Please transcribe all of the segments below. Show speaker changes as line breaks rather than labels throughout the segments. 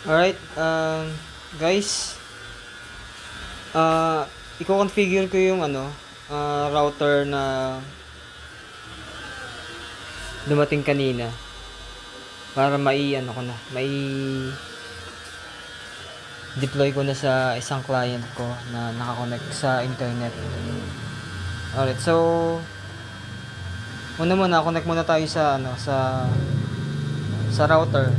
Alright, guys, i-configure ko yung router na dumating kanina para deploy ko na sa isang client ko na nakakonect sa internet. Alright, so muna connect muna tayo sa router.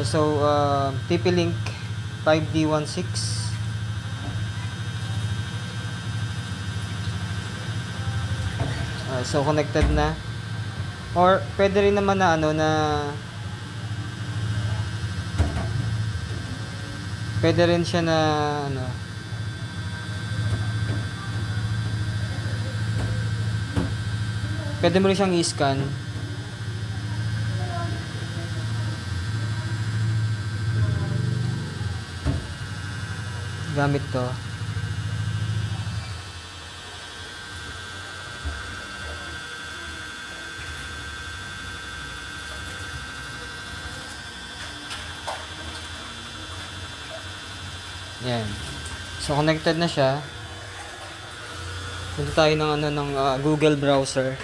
So, TP-Link 5D16. So, connected na. Or, pwede rin naman pwede rin siya na, pwede mo rin siyang i-scan. Gamit to. Yan. So, connected na siya. Punta tayo ng Google browser.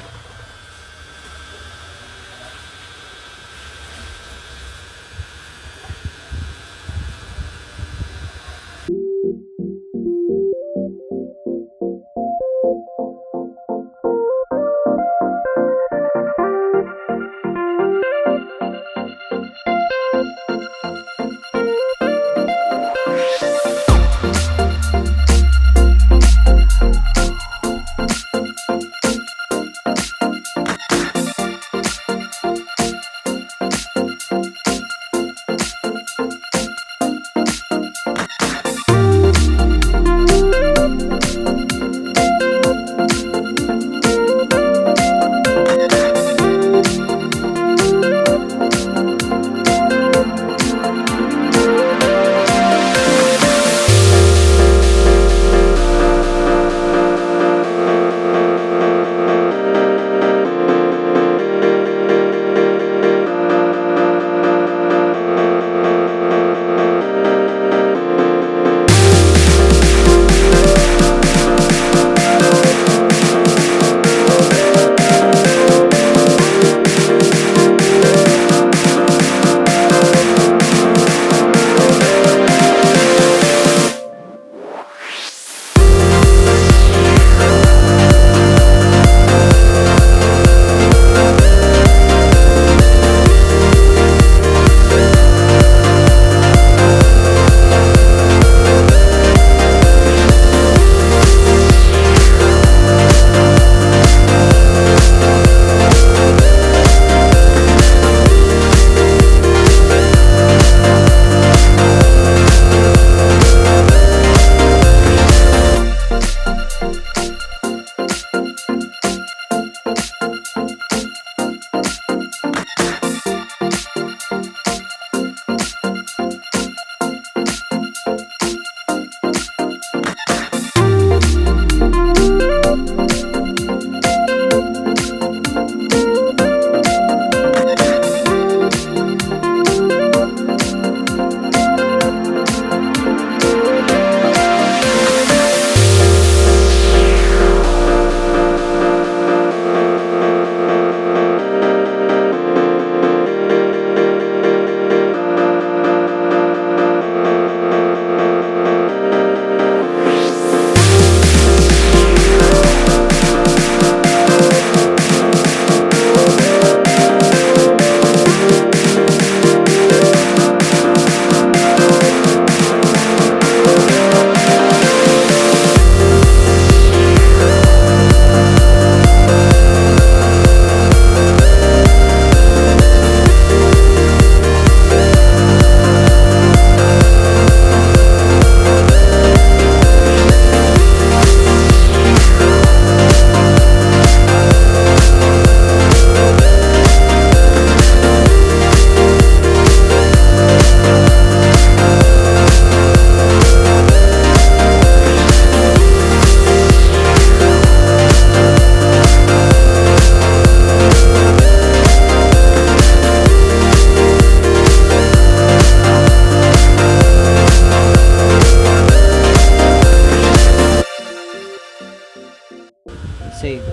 save.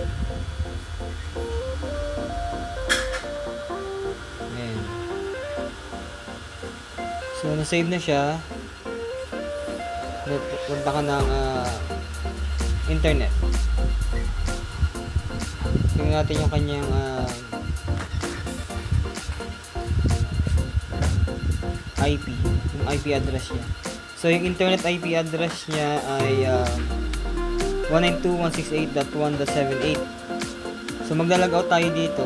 Ayan. So, na-save na siya. Punta ka ng internet. Tingnan natin yung kanyang IP. Yung IP address niya. So, yung internet IP address niya ay 192.168.1.78. So, magla-log out tayo dito.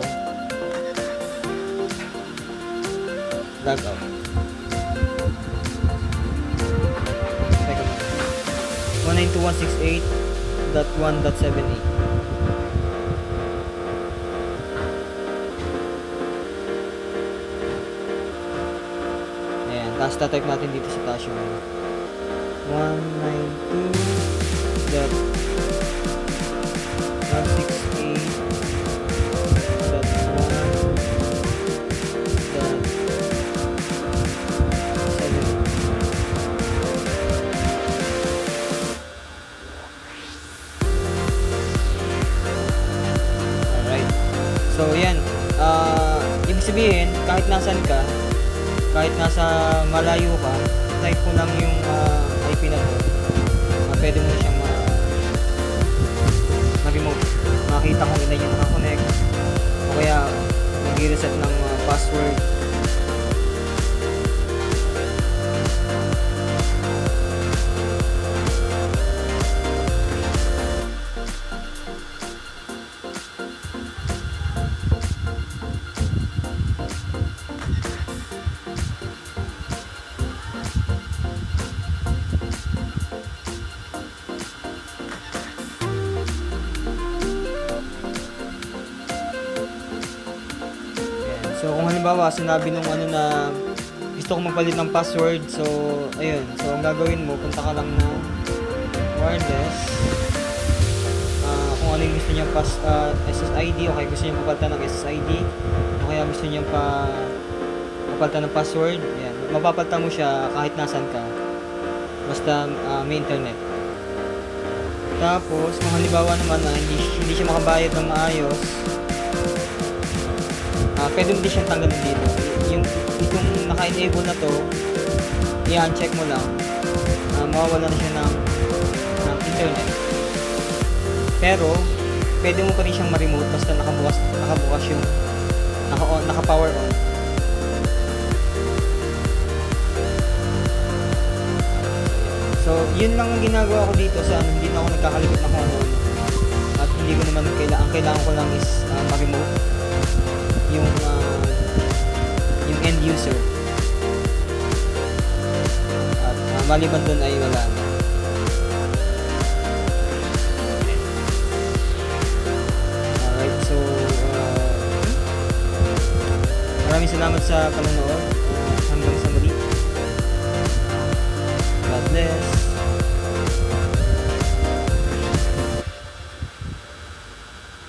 Log out. Teka. 192.168.1.78. Ayan. Tapos tatype natin dito sa taas yung 192.168.1.7. Alright. So, yan. Ibig sabihin, kahit nasan ka, kahit nasa malayo ka, type ko lang yung IP na to. Pwede mo na siyang ma-remote. Makita kung ilan yung nakakonect. O kaya, mag-reset ng password. So, kung halimbawa, sinabi nung na gusto kong magpalit ng password. So, ayun. So, ang gagawin mo, punta ka lang na wireless. Kung ano yung gusto niyang SSID, o kaya gusto niyang papalitan ng SSID, o kaya gusto niyang papalitan ng password. Ayan. Mapapalitan mo siya kahit nasan ka. Basta may internet. Tapos, kung halimbawa naman na hindi siya makabayad ng maayos, pwede mo din siyang tanggalin dito. Itong naka-enable na to, i-uncheck mo lang, mawawala na siya ng internet. Pero, pwede mo pa rin siyang ma-remote basta nakabukas yung naka-power on. So, yun lang ang ginagawa ko dito sa hindi na ako nagkakalikot na kung ano. At hindi ko naman ang kailangan ko lang is ma-remote yung end user. At maliban dun ay wala na. Alright, so maraming salamat sa panonood. Hanggang sa muli. God bless.